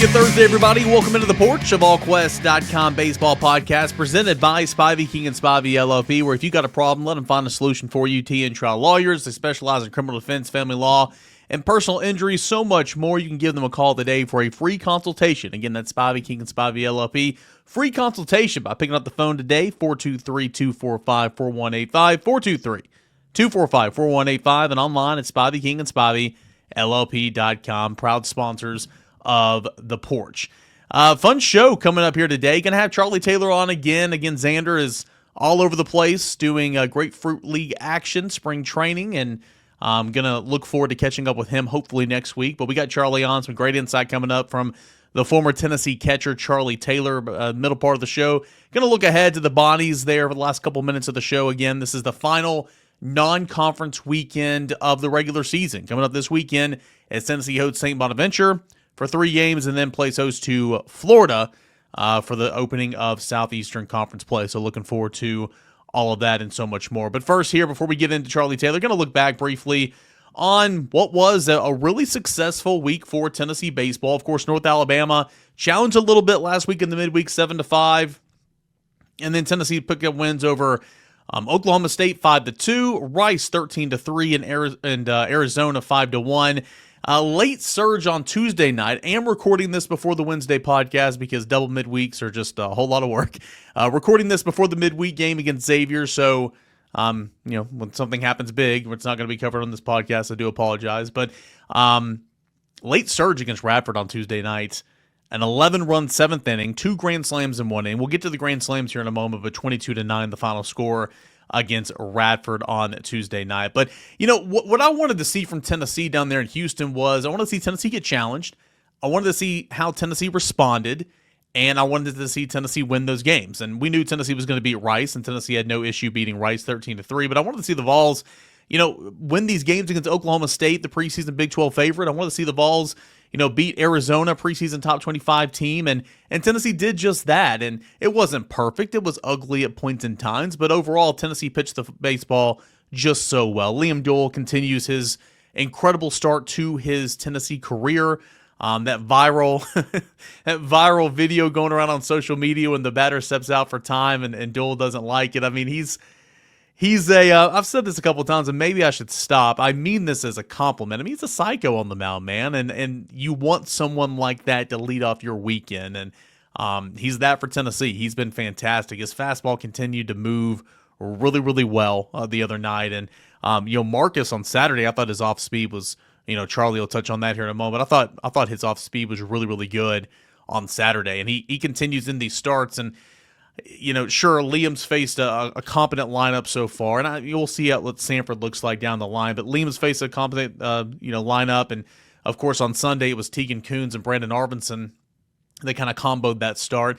Good Thursday, everybody. Welcome into the Porch of Volquest.com baseball podcast presented by Spivey, King and Spivey LLP, where if you got a problem, let them find a solution for you. T&N Trial Lawyers. They specialize in criminal defense, family law, and personal injury, so much more. You can give them a call today for a free consultation. Again, that's Spivey, King and Spivey LLP. Free consultation by picking up the phone today, 423-245-4185, 423-245-4185, and online at Spivey, King and Spivey LLP.com. Proud sponsors of the Porch. Fun show coming up here today. Gonna have Charlie Taylor on again. Xander is all over the place doing Grapefruit League action, spring training, and I'm gonna look forward to catching up with him hopefully next week. But we got Charlie on, some great insight coming up from the former Tennessee catcher Charlie Taylor. Middle part of the show, gonna look ahead to the Bonnies there for the last couple minutes of the show. Again, this is the final non-conference weekend of the regular season. Coming up this weekend as Tennessee hosts St. Bonaventure for 3 games, and then plays host to Florida for the opening of Southeastern Conference play. So looking forward to all of that and so much more. But first here, before we get into Charlie Taylor, going to look back briefly on what was a really successful week for Tennessee baseball. Of course, North Alabama challenged a little bit last week in the midweek, 7-5. And then Tennessee picked up wins over Oklahoma State 5-2, Rice 13-3, and Arizona 5-1. Late surge on Tuesday night. I am recording this before the Wednesday podcast because double midweeks are just a whole lot of work. Recording this before the midweek game against Xavier, so when something happens big, it's not going to be covered on this podcast. I do apologize, but late surge against Radford on Tuesday night. An 11-run 7th inning, 2 grand slams in 1 inning. We'll get to the grand slams here in a moment, but 22-9 the final score against Radford on Tuesday night. But, what I wanted to see from Tennessee down there in Houston was I wanted to see Tennessee get challenged. I wanted to see how Tennessee responded, and I wanted to see Tennessee win those games. And we knew Tennessee was going to beat Rice, and Tennessee had no issue beating Rice 13-3. But I wanted to see the Vols, win these games against Oklahoma State, the preseason Big 12 favorite. I wanted to see the Vols beat Arizona, preseason top 25 team, and Tennessee did just that. And it wasn't perfect. It was ugly at points and times, but overall, Tennessee pitched the baseball just so well. Liam Doyle continues his incredible start to his Tennessee career. That viral video going around on social media when the batter steps out for time and Doyle doesn't like it. I mean, he's I've said this a couple of times, and maybe I should stop. I mean this as a compliment. I mean, he's a psycho on the mound, man, and you want someone like that to lead off your weekend, and he's that for Tennessee. He's been fantastic. His fastball continued to move really, really well the other night, and Marcus on Saturday, I thought his off speed was, Charlie will touch on that here in a moment. I thought his off speed was really, really good on Saturday, and he continues in these starts. And sure, Liam's faced a competent lineup so far, and you'll see what Sanford looks like down the line. But Liam's faced a competent, lineup, and of course on Sunday it was Tegan Coons and Brandon Arvinson. They kind of comboed that start.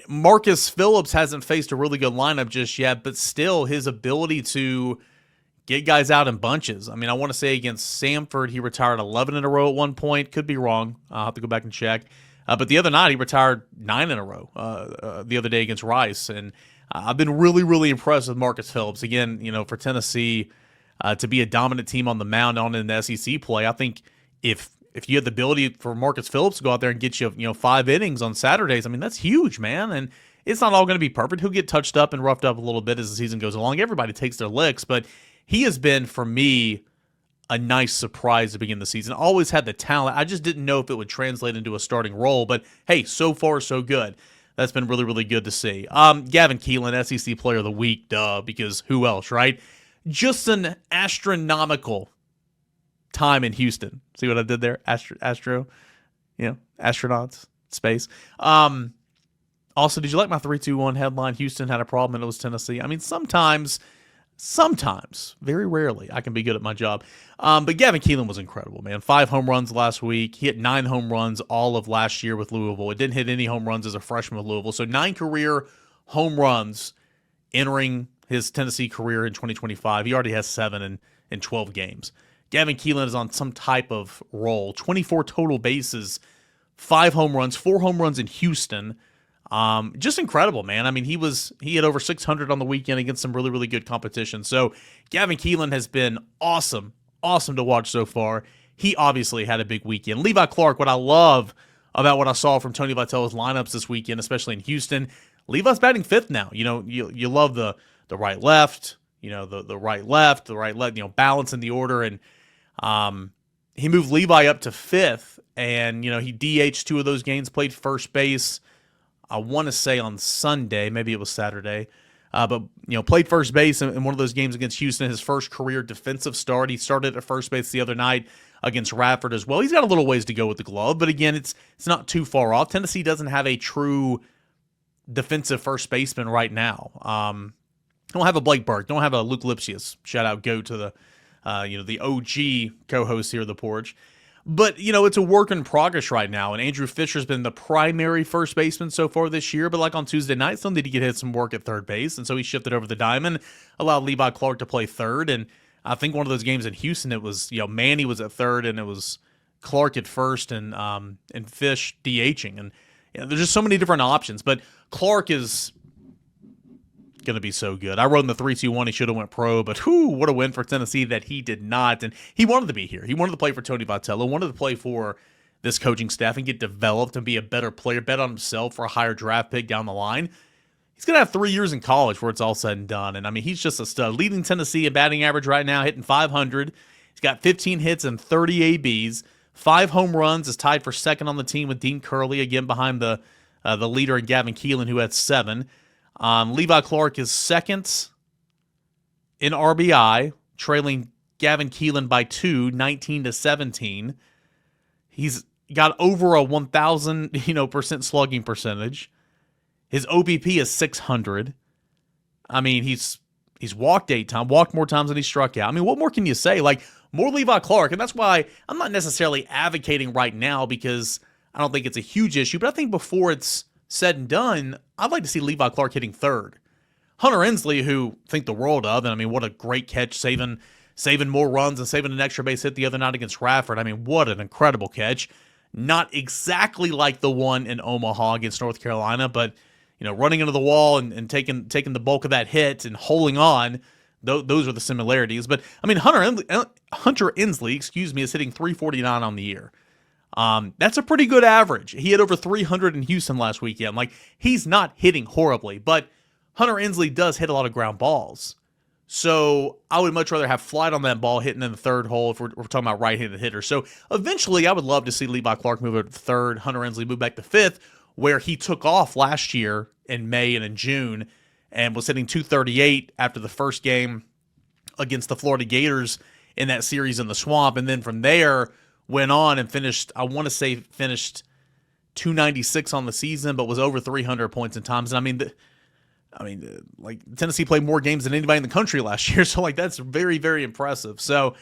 Marcus Phillips hasn't faced a really good lineup just yet, but still his ability to get guys out in bunches. I mean, I want to say against Sanford he retired 11 in a row at one point. Could be wrong. I'll have to go back and check. But the other night, he retired 9 in a row the other day against Rice. And I've been really, really impressed with Marcus Phillips. Again, for Tennessee to be a dominant team on the mound on in the SEC play, I think if you had the ability for Marcus Phillips to go out there and get you 5 innings on Saturdays, I mean, that's huge, man. And it's not all going to be perfect. He'll get touched up and roughed up a little bit as the season goes along. Everybody takes their licks. But he has been, for me, a nice surprise to begin the season. Always had the talent. I just didn't know if it would translate into a starting role, but hey, so far so good. That's been really, really good to see. Gavin Keelan, SEC Player of the Week, because who else, right? Just an astronomical time in Houston. See what I did there? Astronauts, space. Also, did you like my 3-2-1 headline? Houston had a problem and it was Tennessee. I mean, sometimes, very rarely, I can be good at my job. But Gavin Keelan was incredible, man. 5 home runs last week. He hit 9 home runs all of last year with Louisville. It didn't hit any home runs as a freshman with Louisville. So 9 career home runs entering his Tennessee career in 2025. He already has 7 in 12 games. Gavin Keelan is on some type of roll. 24 total bases, 5 home runs, 4 home runs in Houston. Just incredible, man. I mean, he had over 600 on the weekend against some really, really good competition. So Gavin Keelan has been awesome to watch so far. He obviously had a big weekend. Levi Clark, what I love about what I saw from Tony Vitello's lineups this weekend, especially in Houston. Levi's batting fifth now. You love the right left, the right left, balance in the order. And he moved Levi up to fifth, and, he DH'd 2 of those games, played first base, I want to say on Sunday, maybe it was Saturday. But played first base in one of those games against Houston, his first career defensive start. He started at first base the other night against Radford as well. He's got a little ways to go with the glove, but again, it's not too far off. Tennessee doesn't have a true defensive first baseman right now. Don't have a Blake Burke, don't have a Luke Lipsius. Shout out, go to the the OG co-host here of the Porch. But, it's a work in progress right now, and Andrew Fisher's been the primary first baseman so far this year, but like on Tuesday night, still need to get some work at third base, and so he shifted over the diamond, allowed Levi Clark to play third, and I think one of those games in Houston, it was, Manny was at third, and it was Clark at first, and Fish DHing, and there's just so many different options, but Clark is going to be so good. I wrote in the 3-2-1 he should have went pro, but what a win for Tennessee that he did not. And he wanted to be here. He wanted to play for Tony Vitello, wanted to play for this coaching staff and get developed and be a better player, bet on himself for a higher draft pick down the line. He's going to have 3 years in college where it's all said and done. And, he's just a stud. Leading Tennessee in batting average right now, hitting .500. He's got 15 hits and 30 ABs. 5 home runs, is tied for second on the team with Dean Curley, again behind the leader in Gavin Keelan, who had 7. Levi Clark is second in RBI, trailing Gavin Keelan by 2, 19-17. He's got over a 1,000 slugging percentage. His OBP is 600. He's walked 8 times, walked more times than he struck out. What more can you say? More Levi Clark, and that's why I'm not necessarily advocating right now because I don't think it's a huge issue, but I think before it's said and done, I'd like to see Levi Clark hitting third. Hunter Inslee, who think the world of, and what a great catch, saving more runs and saving an extra base hit the other night against Radford. What an incredible catch. Not exactly like the one in Omaha against North Carolina, but running into the wall and taking the bulk of that hit and holding on, those are the similarities. But Hunter Inslee, is hitting .349 on the year. That's a pretty good average. He had over 300 in Houston last weekend. He's not hitting horribly, but Hunter Inslee does hit a lot of ground balls. So I would much rather have flight on that ball hitting in the third hole if we're talking about right-handed hitters. So eventually I would love to see Levi Clark move up to third, Hunter Inslee move back to fifth, where he took off last year in May and in June and was hitting .238 after the first game against the Florida Gators in that series in the Swamp. And then from there, went on and finished .296 on the season, but was over 300 points in times. And Tennessee played more games than anybody in the country last year, so that's very, very impressive. So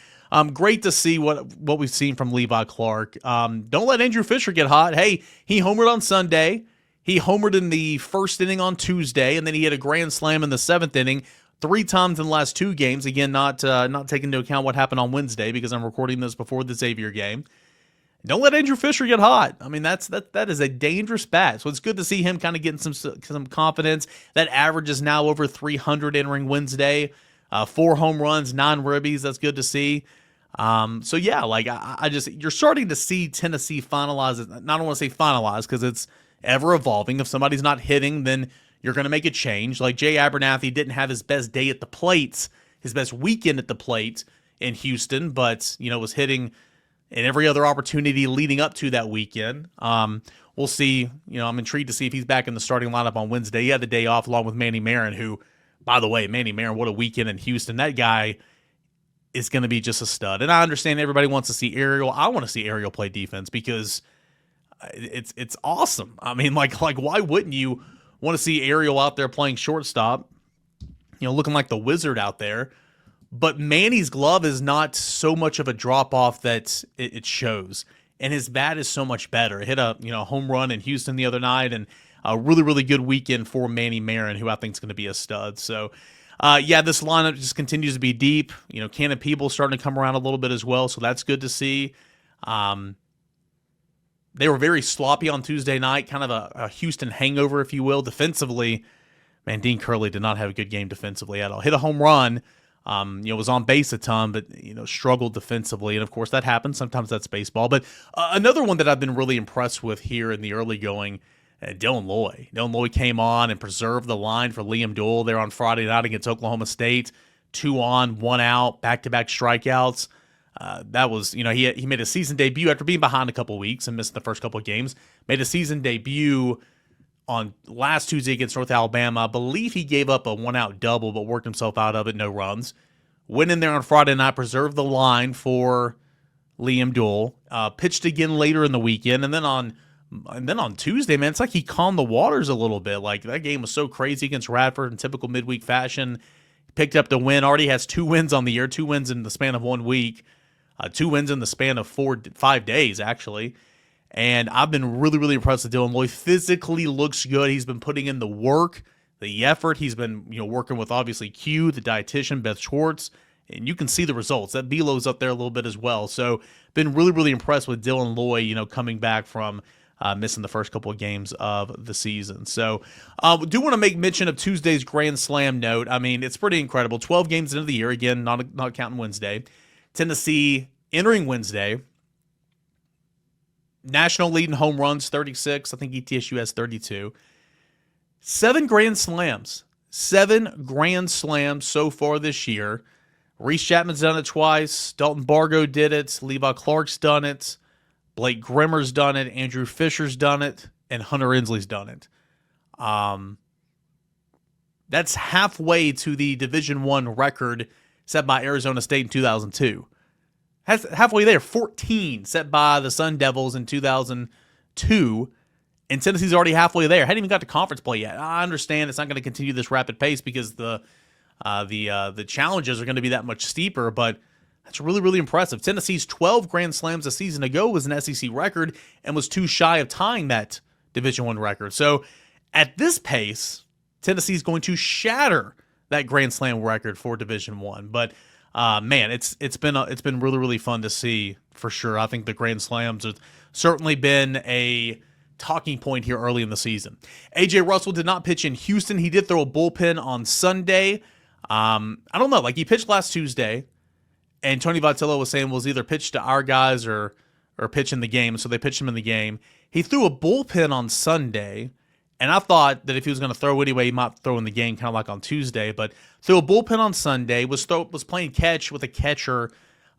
great to see what we've seen from Levi Clark. Don't let Andrew Fisher get hot. Hey, he homered on Sunday. He homered in the first inning on Tuesday, and then he hit a grand slam in the 7th inning. 3 times in the last 2 games. Again, not taking into account what happened on Wednesday because I'm recording this before the Xavier game. Don't let Andrew Fisher get hot. That is a dangerous bat. So it's good to see him kind of getting some confidence. That average is now over 300 entering Wednesday. 4 home runs, 9 ribbies. That's good to see. So yeah, you're starting to see Tennessee finalize it. I don't want to say finalize because it's ever evolving. If somebody's not hitting, then you're going to make a change. Jay Abernathy didn't have his best day at the plate, his best weekend at the plate in Houston, but, was hitting in every other opportunity leading up to that weekend. We'll see. I'm intrigued to see if he's back in the starting lineup on Wednesday. He had the day off along with Manny Marin, who, by the way, what a weekend in Houston. That guy is going to be just a stud. And I understand everybody wants to see Ariel. I want to see Ariel play defense because it's awesome. Why wouldn't you want to see Ariel out there playing shortstop, looking like the wizard out there. But Manny's glove is not so much of a drop-off that it shows. And his bat is so much better. It hit a home run in Houston the other night, and a really, really good weekend for Manny Marin, who I think is going to be a stud. So, this lineup just continues to be deep. Cannon Peebles starting to come around a little bit as well, so that's good to see. They were very sloppy on Tuesday night, kind of a Houston hangover, if you will. Defensively, man, Dean Curley did not have a good game defensively at all. Hit a home run Was on base a ton, but, struggled defensively. And of course that happens. Sometimes that's baseball. But another one that I've been really impressed with here in the early going, Dylan Loy. Dylan Loy came on and preserved the line for Liam Doyle there on Friday night against Oklahoma State. 2 on, 1 out, back-to-back strikeouts. That was, he made a season debut after being behind a couple weeks and missed the first couple of games. Made a season debut on last Tuesday against North Alabama. I believe he gave up a 1-out double, but worked himself out of it, no runs. Went in there on Friday night, preserved the line for Liam Doyle. Pitched again later in the weekend, and then on Tuesday, man, it's like he calmed the waters a little bit. Like, that game was so crazy against Radford in typical midweek fashion. Picked up the win. Already has 2 wins on the year, 2 wins in the span of 1 week, 2 wins in the span of 5 days, actually. And I've been really, really impressed with Dylan Loy. Physically looks good. He's been putting in the work, the effort. He's been, working with, obviously, Q, the dietitian, Beth Schwartz, and you can see the results. That Belo's up there a little bit as well. So, been really, really impressed with Dylan Loy, coming back from missing the first couple of games of the season. So, do want to make mention of Tuesday's Grand Slam note. I mean, it's pretty incredible. 12 games into the year, again, not counting Wednesday. Tennessee entering Wednesday. National lead in home runs, 36. I think ETSU has 32. 7 Grand Slams. 7 Grand Slams so far this year. Reese Chapman's done it twice. Dalton Bargo did it. Levi Clark's done it. Blake Grimmer's done it. Andrew Fisher's done it. And Hunter Inslee's done it. That's halfway to the Division I record set by Arizona State in 2002. Halfway there, 14 set by the Sun Devils in 2002, and Tennessee's already halfway there. Hadn't even got to conference play yet. I understand it's not going to continue this rapid pace because the challenges are going to be that much steeper, but that's really, really impressive. Tennessee's 12 Grand Slams a season ago was an SEC record and was too shy of tying that Division I record. So at this pace, Tennessee's going to shatter that Grand Slam record for Division I. But man, it's been really, really fun to see for sure. I think the Grand Slams have certainly been a talking point here early in the season. AJ Russell did not pitch in Houston. He did throw a bullpen on Sunday. I don't know. Like, he pitched last Tuesday, and Tony Vitello was saying, well, it was either pitch to our guys or pitch in the game. So they pitched him in the game. He threw a bullpen on Sunday. And I thought that if he was going to throw anyway, he might throw in the game, kind of like on Tuesday. But threw a bullpen on Sunday, was playing catch with a catcher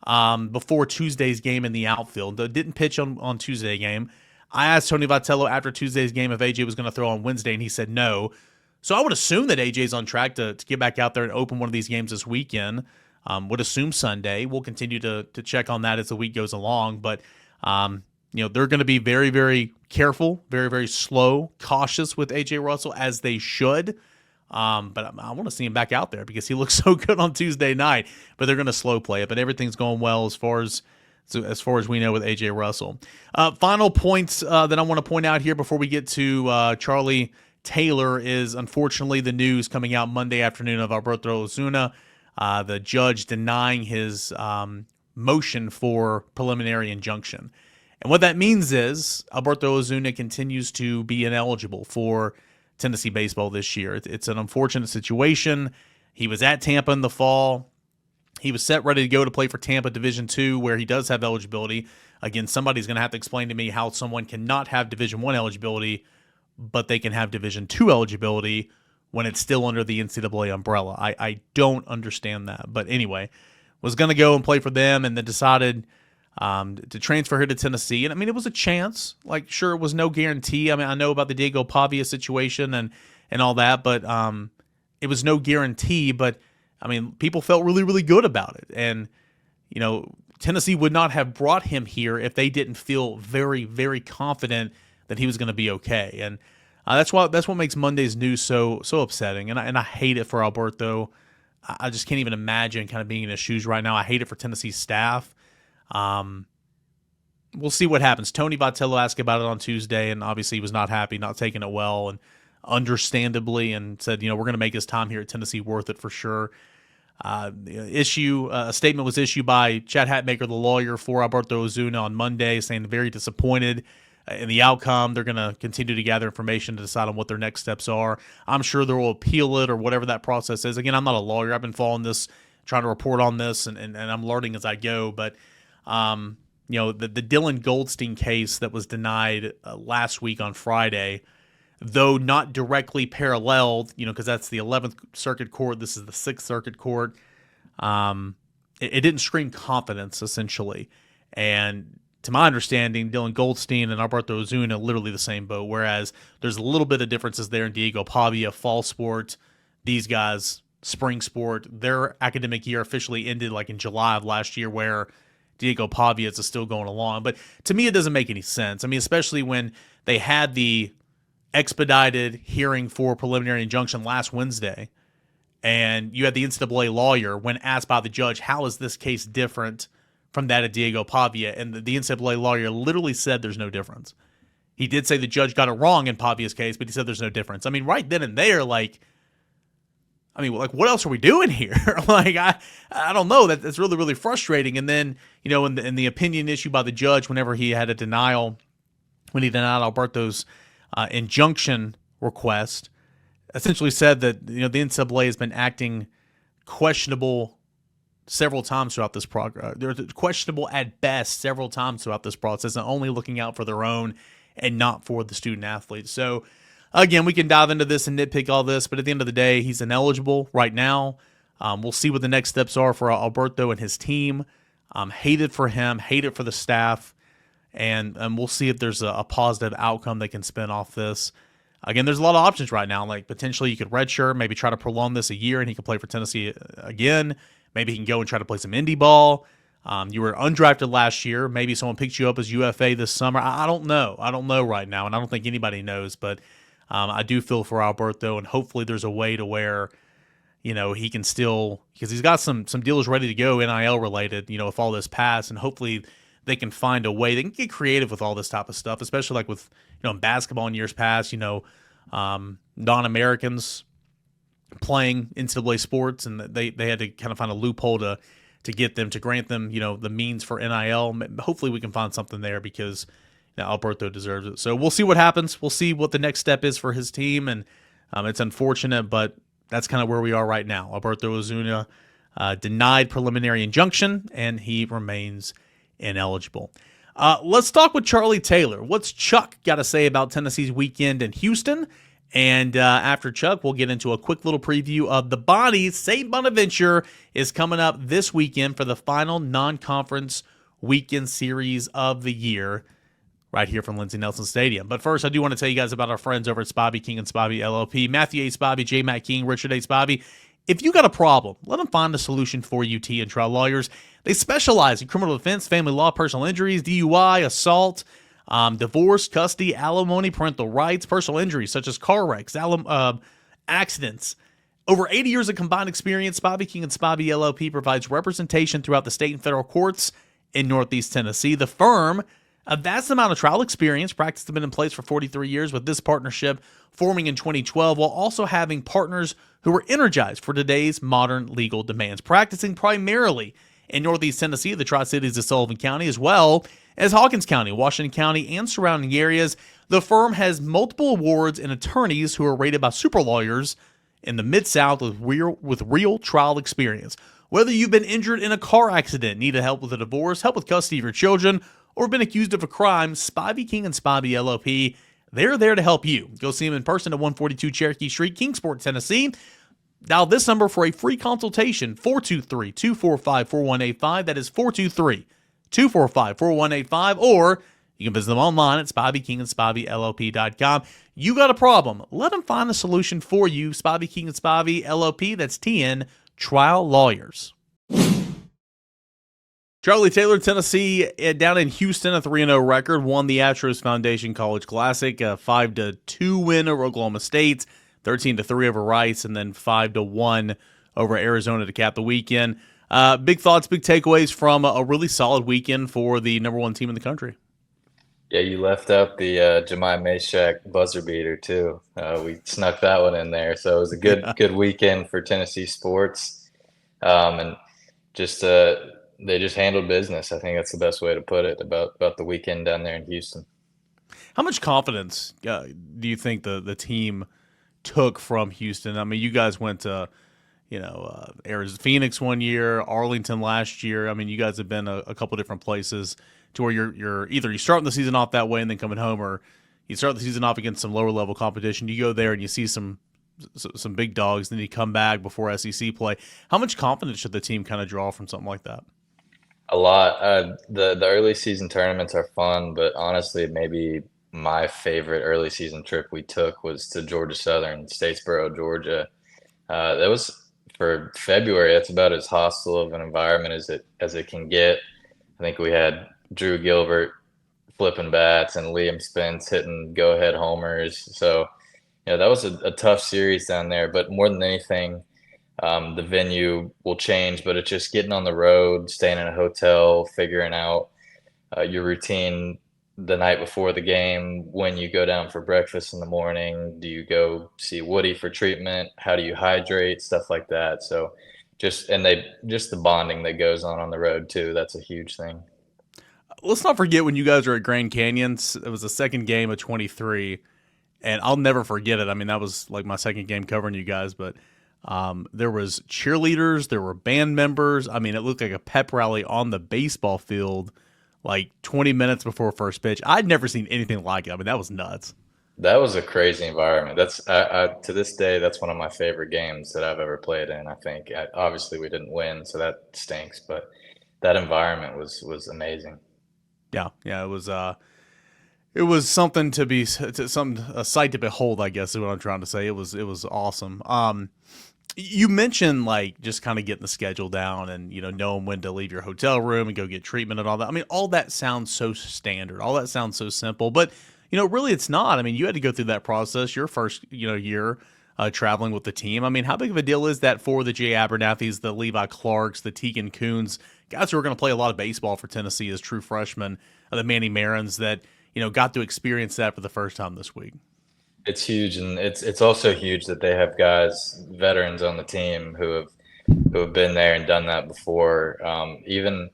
before Tuesday's game in the outfield. Didn't pitch on Tuesday's game. I asked Tony Vitello after Tuesday's game if AJ was going to throw on Wednesday, and he said no. So I would assume that AJ's on track to get back out there and open one of these games this weekend. Would assume Sunday. We'll continue to check on that as the week goes along. But they're going to be very, very careful, very, very slow, cautious with AJ Russell, as they should. But I want to see him back out there because he looks so good on Tuesday night. But they're going to slow play it. But everything's going well as far as we know with AJ Russell. Final points that I want to point out here before we get to Charlie Taylor is, unfortunately, the news coming out Monday afternoon of Alberto Osuna, the judge denying his motion for preliminary injunction. And what that means is Alberto Osuna continues to be ineligible for Tennessee baseball this year. It's an unfortunate situation. He was at Tampa in the fall. He was set ready to go to play for Tampa Division II, where he does have eligibility. Again, somebody's going to have to explain to me how someone cannot have Division I eligibility, but they can have Division II eligibility when it's still under the NCAA umbrella. I don't understand that. But anyway, was going to go and play for them and then decided to transfer here to Tennessee. And I mean, it was a chance. Like, sure, it was no guarantee. I mean, I know about the Diego Pavia situation and all that, but it was no guarantee. But I mean, people felt really, really good about it. And, Tennessee would not have brought him here if they didn't feel very, very confident that he was going to be okay. And that's what makes Monday's news so upsetting. And I hate it for Alberto. I just can't even imagine kind of being in his shoes right now. I hate it for Tennessee staff. We'll see what happens. Tony Vitello asked about it on Tuesday, and obviously he was not happy, not taking it well, and understandably, and said, we're going to make his time here at Tennessee worth it for sure. A statement was issued by Chad Hatmaker, the lawyer for Alberto Osuna, on Monday, saying very disappointed in the outcome. They're going to continue to gather information to decide on what their next steps are. I'm sure they will appeal it or whatever that process is. Again, I'm not a lawyer. I've been following this trying to report on this, and I'm learning as I go. But the Dylan Goldstein case that was denied last week on Friday, though not directly paralleled, because that's the 11th Circuit Court, this is the 6th Circuit Court. It didn't scream confidence, essentially. And to my understanding, Dylan Goldstein and Alberto Ozuna literally the same boat, whereas there's a little bit of differences there in Diego Pavia, fall sport, these guys, spring sport. Their academic year officially ended like in July of last year, where Diego Pavia is still going along. But to me, it doesn't make any sense. I mean, especially when they had the expedited hearing for preliminary injunction last Wednesday, and you had the NCAA lawyer, when asked by the judge, how is this case different from that of Diego Pavia? And the NCAA lawyer literally said there's no difference. He did say the judge got it wrong in Pavia's case, but he said there's no difference. I mean, right then and there, what else are we doing here? I don't know. That's really, really frustrating. And then, in the opinion issued by the judge, whenever he had a denial, when he denied Alberto's injunction request, essentially said that, the NCAA has been acting questionable several times throughout this progress. They're questionable at best several times throughout this process, and only looking out for their own and not for the student athletes. So, again, we can dive into this and nitpick all this, but at the end of the day, he's ineligible right now. We'll see what the next steps are for Alberto and his team. Hate it for him, hate it for the staff, and we'll see if there's a positive outcome they can spin off this. Again, there's a lot of options right now. Like, potentially you could redshirt, maybe try to prolong this a year, and he can play for Tennessee again. Maybe he can go and try to play some indie ball. You were undrafted last year. Maybe someone picked you up as UFA this summer. I don't know. I don't know right now, and I don't think anybody knows. But I do feel for Alberto, and hopefully there's a way to where, he can still, because he's got some deals ready to go, NIL related, if all this passes, and hopefully they can find a way. They can get creative with all this type of stuff, especially like with, in basketball in years past, non-Americans playing NCAA sports, and they had to kind of find a loophole to get them, to grant them, the means for NIL. Hopefully we can find something there, because Alberto deserves it. So we'll see what happens. We'll see what the next step is for his team, and it's unfortunate, but that's kind of where we are right now. Alberto Ozuna denied preliminary injunction, and he remains ineligible. Let's talk with Charlie Taylor. What's Chuck got to say about Tennessee's weekend in Houston? And after Chuck, we'll get into a quick little preview of the Bonnies. St. Bonaventure is coming up this weekend for the final non-conference weekend series of the year, right here from Lindsey Nelson Stadium. But first, I do want to tell you guys about our friends over at Spivey King and Spivey LLP. Matthew A. Spivey, J. Matt King, Richard A. Spivey. If you got a problem, let them find a solution for you, T and trial lawyers. They specialize in criminal defense, family law, personal injuries, DUI, assault, divorce, custody, alimony, parental rights, personal injuries such as car wrecks, accidents. Over 80 years of combined experience, Spivey King and Spivey LLP provides representation throughout the state and federal courts in Northeast Tennessee. The firm, a vast amount of trial experience, practice has been in place for 43 years, with this partnership forming in 2012, while also having partners who are energized for today's modern legal demands, practicing primarily in Northeast Tennessee, the Tri-Cities of Sullivan County, as well as Hawkins County, Washington County, and surrounding areas. The firm has multiple awards and attorneys who are rated by super lawyers in the Mid-South with real trial experience. Whether you've been injured in a car accident, needed help with a divorce, help with custody of your children, or been accused of a crime, Spivey King and Spivey LLP, they're there to help you. Go see them in person at 142 Cherokee Street, Kingsport, Tennessee. Dial this number for a free consultation, 423-245-4185. That is 423-245-4185. Or you can visit them online at SpiveyKingandSpiveyLLP.com. You got a problem, let them find a solution for you. Spivey King and Spivey LLP, that's TN Trial Lawyers. Charlie Taylor, Tennessee, down in Houston, a 3-0 record, won the Astros Foundation College Classic, a 5-2 win over Oklahoma State, 13-3 over Rice, and then 5-1 over Arizona to cap the weekend. Big thoughts, big takeaways from a really solid weekend for the number one team in the country. Yeah, you left out the Jemai Mashack buzzer beater too. We snuck that one in there, so it was a good weekend for Tennessee sports, and just they just handled business. I think that's the best way to put it about the weekend down there in Houston. How much confidence do you think the team took from Houston? I mean, you guys went to Phoenix one year, Arlington last year. I mean, you guys have been a couple different places to where you're either you starting the season off that way and then coming home, or you start the season off against some lower level competition. You go there and you see some big dogs, then you come back before SEC play. How much confidence should the team kind of draw from something like that? A lot. The early season tournaments are fun, but honestly, maybe my favorite early season trip we took was to Georgia Southern, Statesboro, Georgia. That was for February. That's about as hostile of an environment as it can get. I think we had Drew Gilbert flipping bats and Liam Spence hitting go-ahead homers. So, that was a tough series down there. But more than anything, the venue will change, but it's just getting on the road, staying in a hotel, figuring out your routine the night before the game. When you go down for breakfast in the morning, do you go see Woody for treatment? How do you hydrate? Stuff like that. So just the bonding that goes on the road too. That's a huge thing. Let's not forget when you guys were at Grand Canyons. It was the second game of 23, and I'll never forget it. I mean, that was like my second game covering you guys, but there was cheerleaders, there were band members. I mean, it looked like a pep rally on the baseball field like 20 minutes before first pitch. I'd never seen anything like it. I mean, that was nuts. That was a crazy environment. That's to this day, that's one of my favorite games that I've ever played in. I think obviously we didn't win, so that stinks, but that environment was amazing. Yeah, it was something to be a sight to behold, I guess is what I'm trying to say. It was awesome. You mentioned like just kind of getting the schedule down and knowing when to leave your hotel room and go get treatment and all that. I mean, all that sounds so standard. All that sounds so simple, but really it's not. I mean, you had to go through that process your first year traveling with the team. I mean, how big of a deal is that for the Jay Abernathy's, the Levi Clarks, the Tegan Coons, guys who are going to play a lot of baseball for Tennessee as true freshmen, the Manny Marins that got to experience that for the first time this week? It's huge, and it's also huge that they have guys, veterans on the team who have been there and done that before. Even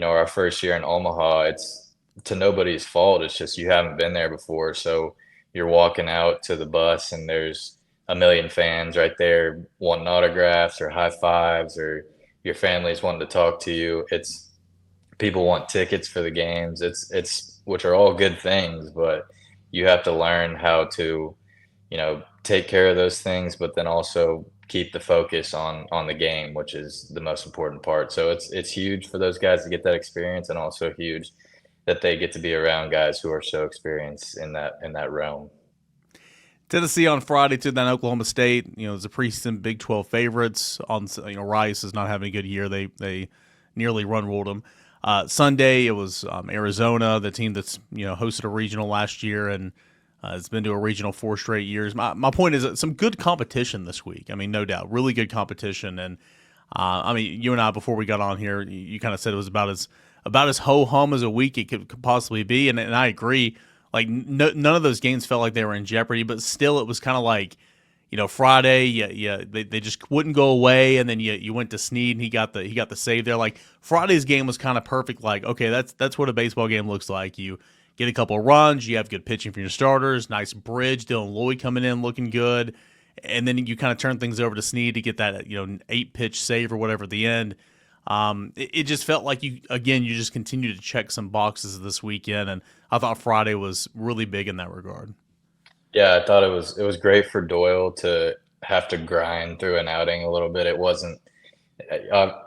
our first year in Omaha, it's to nobody's fault. It's just you haven't been there before, so you're walking out to the bus and there's a million fans right there wanting autographs or high fives, or your family's wanting to talk to you. It's people want tickets for the games. It's which are all good things, but you have to learn how to, take care of those things, but then also keep the focus on the game, which is the most important part. So it's huge for those guys to get that experience, and also huge that they get to be around guys who are so experienced in that realm. Tennessee on Friday took down Oklahoma State. It's a preseason Big 12 favorites. On Rice is not having a good year. They nearly run-ruled them. Sunday it was Arizona, the team that's hosted a regional last year and has been to a regional 4 straight years. My point is that some good competition this week. I mean, no doubt, really good competition. And I mean, you and I before we got on here, you kind of said it was about as ho hum as a week it could possibly be, and I agree. Like none of those games felt like they were in jeopardy, but still it was kind of like, Friday, they just wouldn't go away, and then you went to Snead and he got the save there. Like Friday's game was kind of perfect. Like, okay, that's what a baseball game looks like. You get a couple of runs, you have good pitching from your starters, nice bridge, Dylan Lloyd coming in looking good, and then you kind of turn things over to Snead to get that 8-pitch save or whatever at the end. It just felt like you just continue to check some boxes this weekend, and I thought Friday was really big in that regard. Yeah, I thought it was great for Doyle to have to grind through an outing a little bit. It wasn't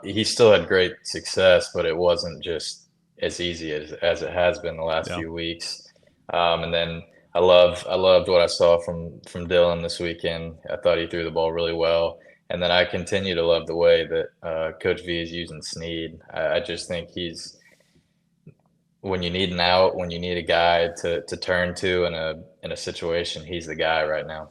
he still had great success, but it wasn't just as easy as it has been the last few weeks. And then I loved what I saw from Dylan this weekend. I thought he threw the ball really well. And then I continue to love the way that Coach V is using Snead. I just think he's, when you need an out, when you need a guy to turn to in a situation, he's the guy right now.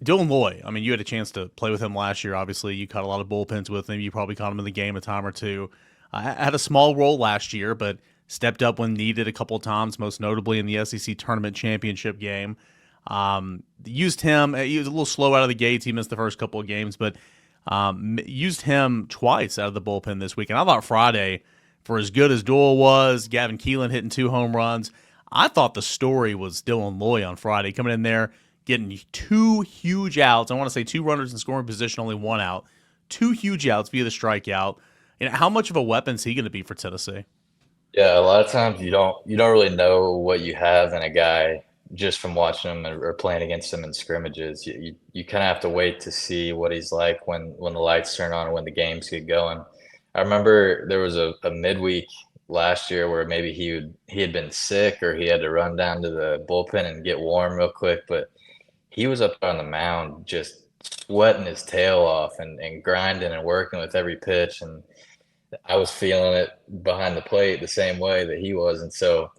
Dylan Lloyd, I mean, you had a chance to play with him last year. Obviously, you caught a lot of bullpens with him. You probably caught him in the game a time or two. Had a small role last year, but stepped up when needed a couple of times, most notably in the SEC Tournament Championship game. Used him. He was a little slow out of the gates. He missed the first couple of games, but used him twice out of the bullpen this week. And I thought Friday, for as good as Doyle was, Gavin Keelan hitting 2 home runs, I thought the story was Dylan Lloyd on Friday, coming in there, getting 2 huge outs. I want to say 2 runners in scoring position, only 1 out. 2 huge outs via the strikeout. And how much of a weapon is he going to be for Tennessee? Yeah, a lot of times you don't really know what you have in a guy just from watching him or playing against him in scrimmages. You kind of have to wait to see what he's like when the lights turn on and when the games get going. I remember there was a midweek last year where maybe he had been sick or he had to run down to the bullpen and get warm real quick, but he was up on the mound just sweating his tail off and grinding and working with every pitch. And I was feeling it behind the plate the same way that he was. And so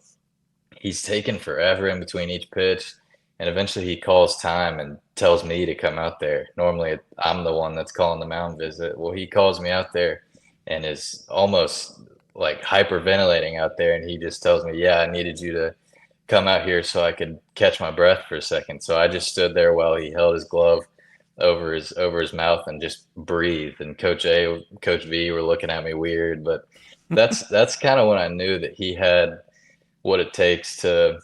he's taken forever in between each pitch. And eventually he calls time and tells me to come out there. Normally I'm the one that's calling the mound visit. Well, he calls me out there and is almost like hyperventilating out there. And he just tells me, yeah, I needed you to come out here so I could catch my breath for a second. So I just stood there while he held his glove over his mouth and just breathed. And Coach A, Coach V were looking at me weird, but that's kind of when I knew that he had what it takes to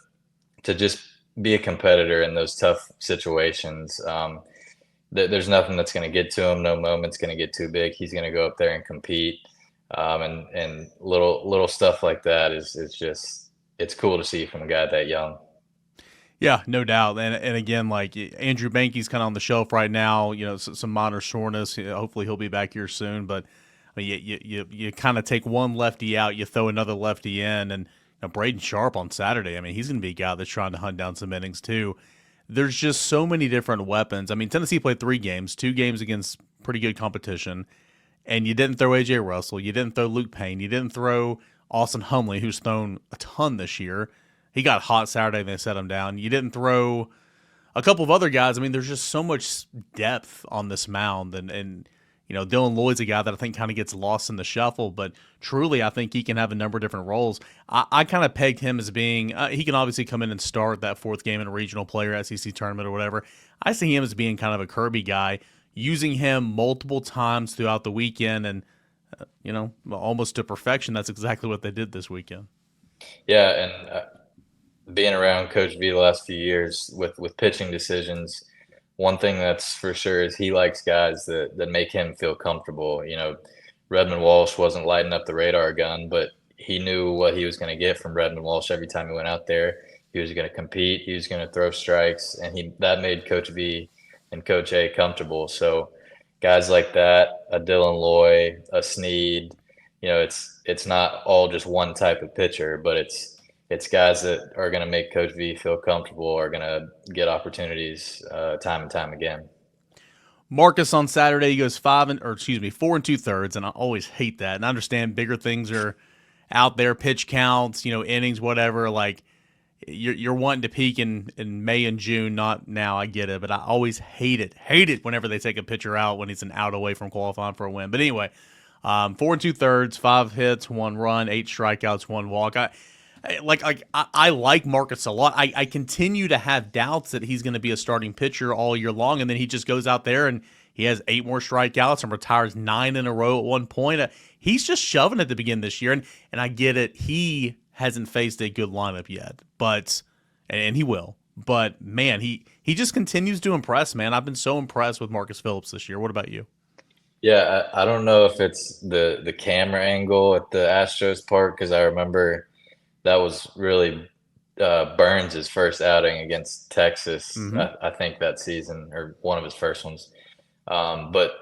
just be a competitor in those tough situations. There's nothing that's going to get to him. No moment's going to get too big. He's going to go up there and compete. And little stuff like that is just, it's cool to see from a guy that young. Yeah, no doubt. And again, like Andrew Banky's kind of on the shelf right now. Some minor soreness. Hopefully he'll be back here soon. But I mean, you kind of take one lefty out, you throw another lefty in, and Braden Sharp on Saturday. I mean, he's going to be a guy that's trying to hunt down some innings too. There's just so many different weapons. I mean, Tennessee played 3 games, 2 games against pretty good competition, and you didn't throw A.J. Russell, you didn't throw Luke Payne, you didn't throw Austin Humley, who's thrown a ton this year. He got hot Saturday and they set him down. You didn't throw a couple of other guys. I mean, there's just so much depth on this mound. And Dylan Lloyd's a guy that I think kind of gets lost in the shuffle. But truly, I think he can have a number of different roles. I kind of pegged him as being he can obviously come in and start that 4th game in a regional player, SEC tournament or whatever. I see him as being kind of a Kirby guy, using him multiple times throughout the weekend. And, almost to perfection, that's exactly what they did this weekend. Yeah, and being around Coach V the last few years with pitching decisions, one thing that's for sure is he likes guys that make him feel comfortable. Redmond Walsh wasn't lighting up the radar gun, but he knew what he was going to get from Redmond Walsh every time he went out there. He was going to compete. He was going to throw strikes, and that made Coach V and Coach A comfortable. So guys like that, a Dylan Loy, a Sneed, it's not all just one type of pitcher, but it's guys that are going to make Coach V feel comfortable, are going to get opportunities time and time again. Marcus on Saturday, he goes 4 2/3, and I always hate that. And I understand bigger things are out there, pitch counts, innings, whatever. Like you're wanting to peak in May and June, not now. I get it, but I always hate it whenever they take a pitcher out when he's an out away from qualifying for a win. But anyway, 4 2/3, 5 hits, 1 run, 8 strikeouts, 1 walk. I like Marcus a lot. I continue to have doubts that he's going to be a starting pitcher all year long, and then he just goes out there and he has 8 more strikeouts and retires 9 in a row at one point. He's just shoving at the beginning this year, and I get it. He hasn't faced a good lineup yet, and he will. But man, he just continues to impress. Man, I've been so impressed with Marcus Phillips this year. What about you? Yeah, I don't know if it's the camera angle at the Astros park, because I remember that was really Burns' first outing against Texas, I think that season, or one of his first ones. But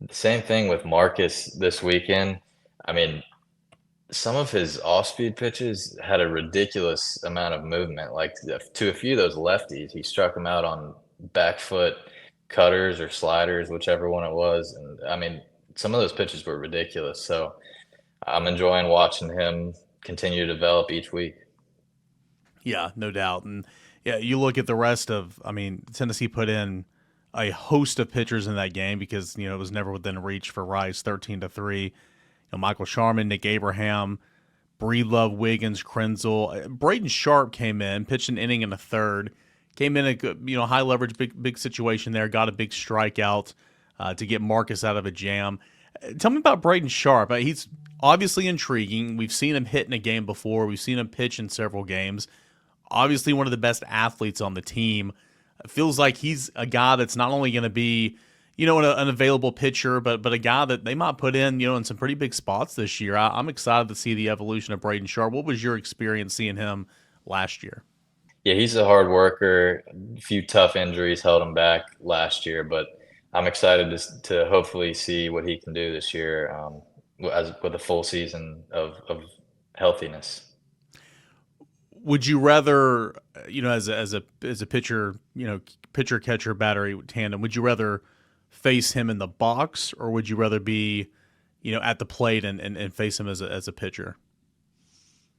the same thing with Marcus this weekend. I mean, some of his off-speed pitches had a ridiculous amount of movement. Like to a few of those lefties, he struck them out on back foot cutters or sliders, whichever one it was. And I mean, some of those pitches were ridiculous. So I'm enjoying watching him continue to develop each week. Yeah, no doubt. And yeah, you look at the rest of, Tennessee put in a host of pitchers in that game because, it was never within reach for Rice, 13-3. Michael Sharman, Nick Abraham, Breedlove, Wiggins, Krenzel. Braden Sharp came in, pitched an inning and a third, came in a high leverage, big situation there, got a big strikeout to get Marcus out of a jam. Tell me about Braden Sharp. He's obviously intriguing. We've seen him hit in a game before. We've seen him pitch in several games. Obviously one of the best athletes on the team. It feels like he's a guy that's not only going to be, an available pitcher, but a guy that they might put in, in some pretty big spots this year. I'm excited to see the evolution of Braden Sharp. What was your experience seeing him last year? Yeah, he's a hard worker. A few tough injuries held him back last year, but I'm excited to hopefully see what he can do this year, as with a full season of healthiness. Would you rather, as a pitcher, pitcher catcher battery tandem, would you rather face him in the box, or would you rather be, at the plate and face him as a pitcher?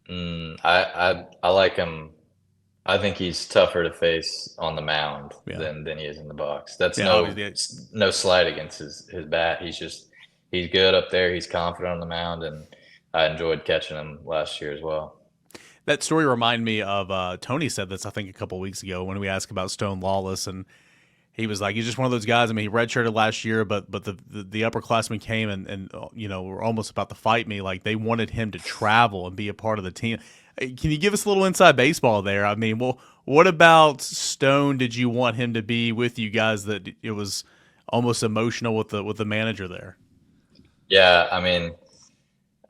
I like him. I think he's tougher to face on the mound Yeah. than he is in the box. That's Yeah, obviously. no slight against his bat. He's good up there. He's confident on the mound, and I enjoyed catching him last year as well. That story reminded me of Tony said this, I think, a couple of weeks ago when we asked about Stone Lawless, and he was like, he's just one of those guys. I mean, he redshirted last year, but the upperclassmen came and were almost about to fight me. Like, they wanted him to travel and be a part of the team. Can you give us a little inside baseball there? I mean, well, what about Stone? Did you want him to be with you guys? That it was almost emotional with the manager there. Yeah, I mean,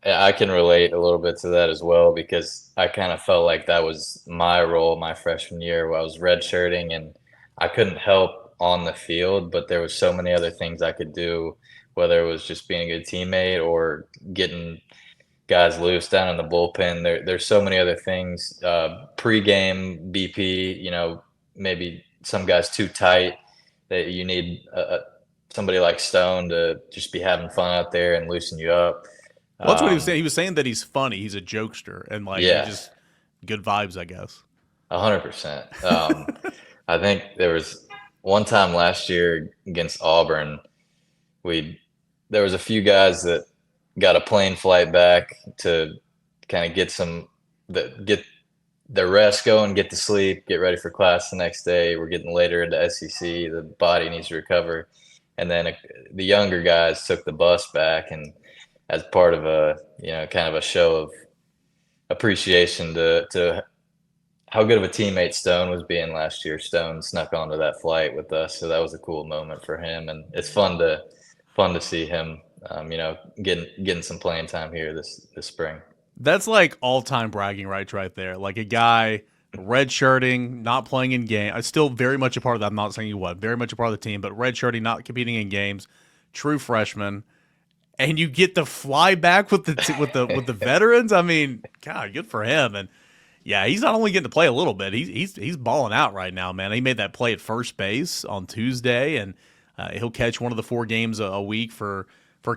I can relate a little bit to that as well because I kind of felt like that was my role my freshman year where I was redshirting and I couldn't help on the field, but there was so many other things I could do, whether it was just being a good teammate or getting guys loose down in the bullpen. There's so many other things. Pre-game BP, maybe some guys too tight that you need somebody like Stone to just be having fun out there and loosen you up. Well, that's what he was saying. He was saying that he's funny. He's a jokester, and like he Yeah, just good vibes, I guess. 100%. I think there was one time last year against Auburn, we there was a few guys that got a plane flight back to kind of get their rest going, get to sleep, get ready for class the next day. We're getting later into SEC. The body needs to recover. And then the younger guys took the bus back, and as part of a kind of a show of appreciation to how good of a teammate Stone was being last year. Stone snuck onto that flight with us, so that was a cool moment for him, and it's fun to see him, getting some playing time here this spring. That's like all time bragging rights right there. Like a guy redshirting, not playing in game. I still very much a part of that. I'm not saying he was very much a part of the team, but redshirting, not competing in games, true freshman, and you get to fly back with the veterans. I mean, God, good for him. And yeah, he's not only getting to play a little bit. He's balling out right now, man. He made that play at first base on Tuesday, and he'll catch one of the 4 games a week for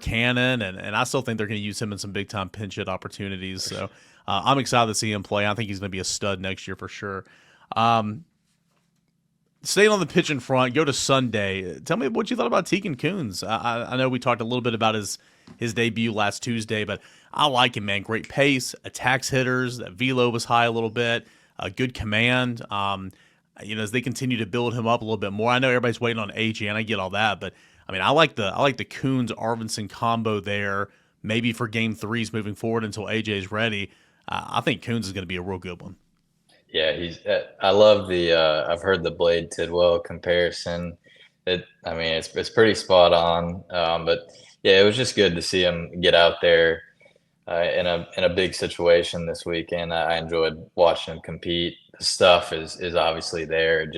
Cannon, and I still think they're going to use him in some big time pinch hit opportunities. So I'm excited to see him play. I think he's going to be a stud next year for sure. Staying on the pitching front, go to Sunday. Tell me what you thought about Tegan Coons. I know we talked a little bit about his debut last Tuesday, but I like him, man. Great pace, attacks hitters. That velo was high a little bit. Good command. As they continue to build him up a little bit more. I know everybody's waiting on AJ, and I get all that, but I mean, I like the Coons Arvidsson combo there. Maybe for game threes moving forward until AJ's ready. I think Coons is going to be a real good one. Yeah, I love the. I've heard the Blade Tidwell comparison. I mean, it's pretty spot on. But yeah, it was just good to see him get out there in a big situation this weekend. I enjoyed watching him compete. The stuff is obviously there.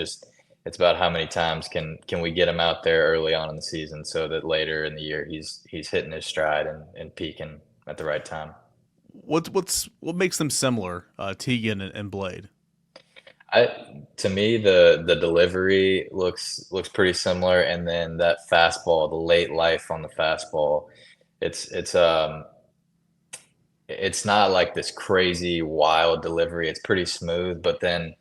It's about how many times can we get him out there early on in the season so that later in the year he's hitting his stride and peaking at the right time. What makes them similar, Tegan and Blade? To me, the delivery looks pretty similar, and then that fastball, the late life on the fastball, it's it's not like this crazy wild delivery. It's pretty smooth, but then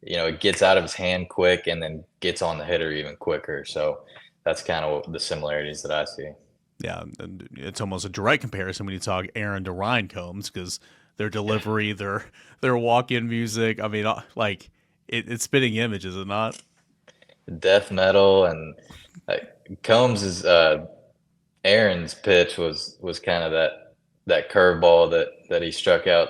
it gets out of his hand quick and then gets on the hitter even quicker. So that's kind of the similarities that I see. Yeah, and it's almost a direct comparison when you talk Aaron to Ryan Combs because their delivery, their walk-in music. I mean, like it's spitting image, is it not? Death metal and Combs is Aaron's pitch was kind of that curveball that he struck out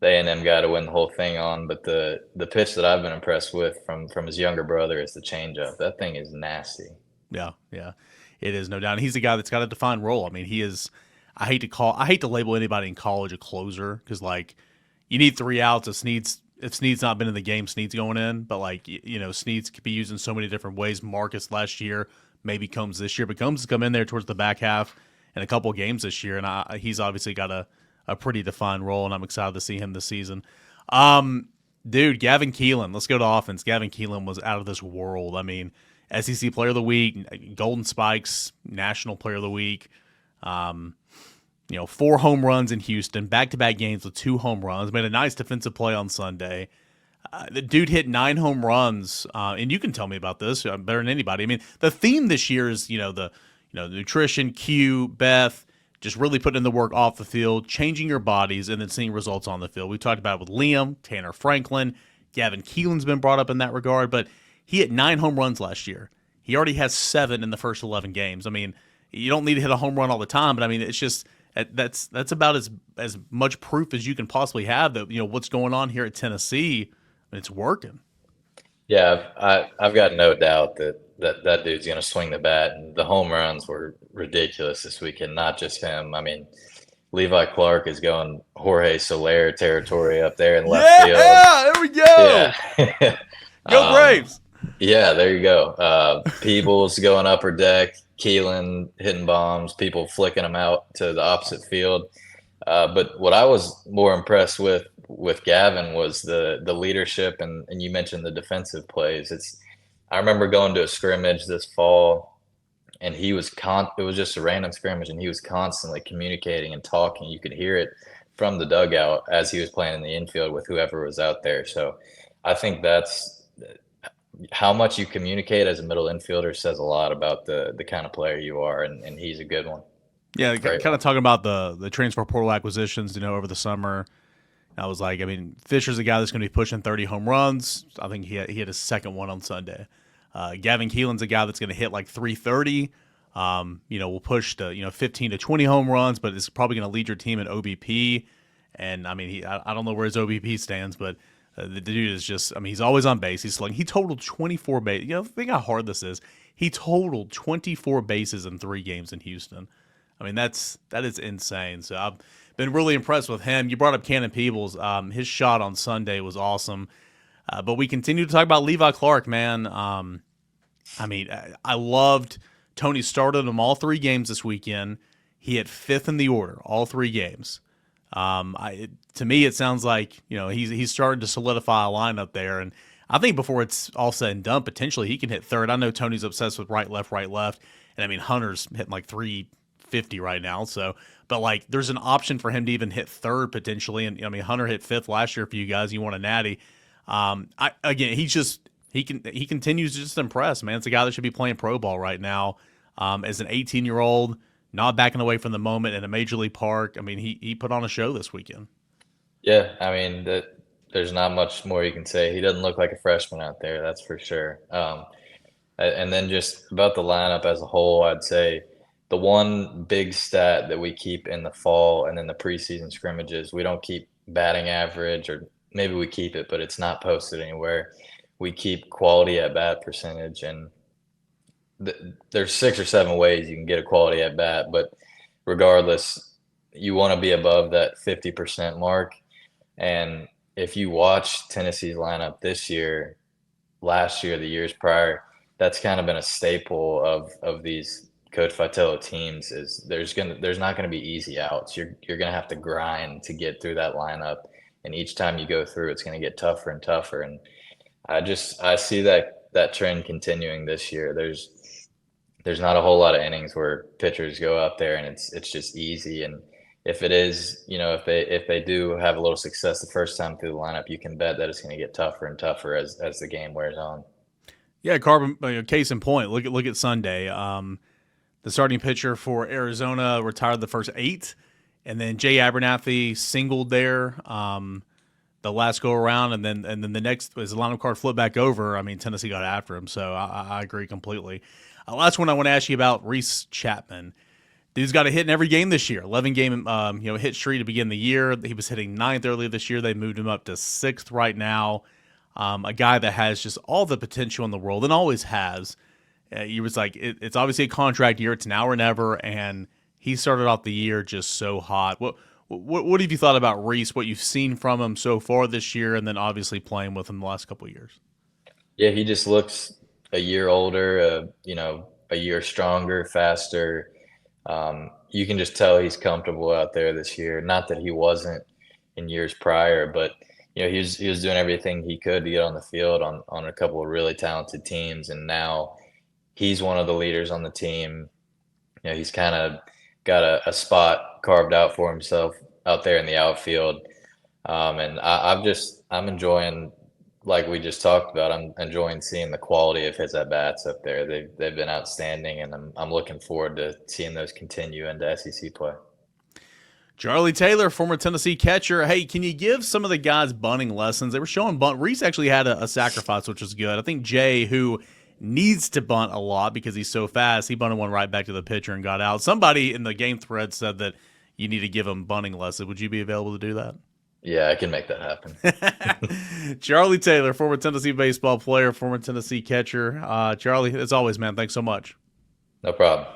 the A&M guy to win the whole thing on. But the pitch that I've been impressed with from his younger brother is the changeup. That thing is nasty. Yeah, yeah, it is no doubt. And he's a guy that's got a defined role. I mean, he is. I hate to label anybody in college a closer because like you need 3 outs. If Snead's not been in the game, Snead's going in. But like Snead's could be used in so many different ways. Marcus last year, maybe Combs this year, but Combs has come in there towards the back half in a couple of games this year, and he's obviously got a pretty defined role, and I'm excited to see him this season. Dude, Gavin Keelan. Let's go to offense. Gavin Keelan was out of this world. I mean, SEC Player of the Week, Golden Spikes, National Player of the Week. 4 home runs in Houston, back-to-back games with 2 home runs. Made a nice defensive play on Sunday. The dude hit 9 home runs, and you can tell me about this better than anybody. I mean, the theme this year is the nutrition, Q, Beth, just really putting in the work off the field, changing your bodies, and then seeing results on the field. We talked about it with Liam, Tanner Franklin, Gavin Keelan's been brought up in that regard, but he hit 9 home runs last year. He already has 7 in the first 11 games. I mean, you don't need to hit a home run all the time, but I mean, it's just that's about as much proof as you can possibly have that what's going on here at Tennessee. It's working. Yeah, I've got no doubt that dude's going to swing the bat, and the home runs were ridiculous this weekend. Not just him. I mean, Levi Clark is going Jorge Soler territory up there in left field. Yeah, there we go. Yeah. Go Braves. Yeah, there you go. Peebles going upper deck, Keelan hitting bombs, people flicking them out to the opposite field. But what I was more impressed with Gavin was the leadership, and you mentioned the defensive plays. I remember going to a scrimmage this fall, and it was just a random scrimmage, and he was constantly communicating and talking. You could hear it from the dugout as he was playing in the infield with whoever was out there. So I think that's how much you communicate as a middle infielder says a lot about the kind of player you are, and he's a good one. Yeah, kind of talking about the transfer portal acquisitions, over the summer. I was like, I mean, Fisher's a guy that's going to be pushing 30 home runs. I think he had his second one on Sunday. Gavin Keelan's a guy that's going to hit like 330. Will push to 15 to 20 home runs, but is probably going to lead your team in OBP. And I mean, I don't know where his OBP stands, but the dude is just, I mean, he's always on base. He's slugging. He totaled 24 bases. Think how hard this is. He totaled 24 bases in 3 games in Houston. I mean, that is insane. So I've been really impressed with him. You brought up Cannon Peebles. His shot on Sunday was awesome. But we continue to talk about Levi Clark, man. I mean, I loved Tony started him all 3 games this weekend. He hit 5th in the order, all 3 games. To me, it sounds like he's starting to solidify a lineup there, and I think before it's all said and done, potentially he can hit 3rd. I know Tony's obsessed with right, left, and I mean Hunter's hitting like 350 right now. So, but like there's an option for him to even hit 3rd potentially, and I mean Hunter hit 5th last year for you guys. You want a natty? He continues to just impress, man. It's a guy that should be playing pro ball right now, as an 18-year-old. Not backing away from the moment in a major league park. I mean, he put on a show this weekend. Yeah, I mean, there's not much more you can say. He doesn't look like a freshman out there, that's for sure. And then just about the lineup as a whole, I'd say the one big stat that we keep in the fall and then the preseason scrimmages, we don't keep batting average, or maybe we keep it, but it's not posted anywhere. We keep quality at bat percentage, and there's 6 or 7 ways you can get a quality at bat, but regardless, you want to be above that 50% mark. And if you watch Tennessee's lineup this year, last year, the years prior, that's kind of been a staple of these Coach Vitello teams. Is there's not going to be easy outs. You're going to have to grind to get through that lineup, and each time you go through, it's going to get tougher and tougher. And I see that trend continuing this year. There's not a whole lot of innings where pitchers go out there and it's just easy. And if it is, if they do have a little success the first time through the lineup, you can bet that it's going to get tougher and tougher as the game wears on. Yeah, Carbon. Case in point, look at Sunday. The starting pitcher for Arizona retired the first 8, and then Jay Abernathy singled there the last go around, and then the next as the lineup card flipped back over. I mean, Tennessee got after him, so I agree completely. Last one I want to ask you about, Reese Chapman. Dude's got a hit in every game this year. 11-game hit streak to begin the year. He was hitting 9th earlier this year. They moved him up to 6th right now. A guy that has just all the potential in the world and always has. He was like, it's obviously a contract year. It's now or never, and he started off the year just so hot. What have you thought about Reese, what you've seen from him so far this year, and then obviously playing with him the last couple of years? Yeah, he just looks a year older, a year stronger, faster. You can just tell he's comfortable out there this year. Not that he wasn't in years prior, but he was doing everything he could to get on the field on a couple of really talented teams, and now he's one of the leaders on the team. He's kind of got a spot carved out for himself out there in the outfield, and I'm enjoying, like we just talked about, I'm enjoying seeing the quality of his at bats up there. They've been outstanding, and I'm looking forward to seeing those continue into SEC play. Charlie Taylor, former Tennessee catcher. Hey, can you give some of the guys bunting lessons? They were showing bunt. Reese actually had a sacrifice, which was good. I think Jay, who needs to bunt a lot because he's so fast, he bunted one right back to the pitcher and got out. Somebody in the game thread said that you need to give him bunting lessons. Would you be available to do that? Yeah, I can make that happen. Charlie Taylor, former Tennessee baseball player, former Tennessee catcher. Charlie, as always, man, thanks so much. No problem.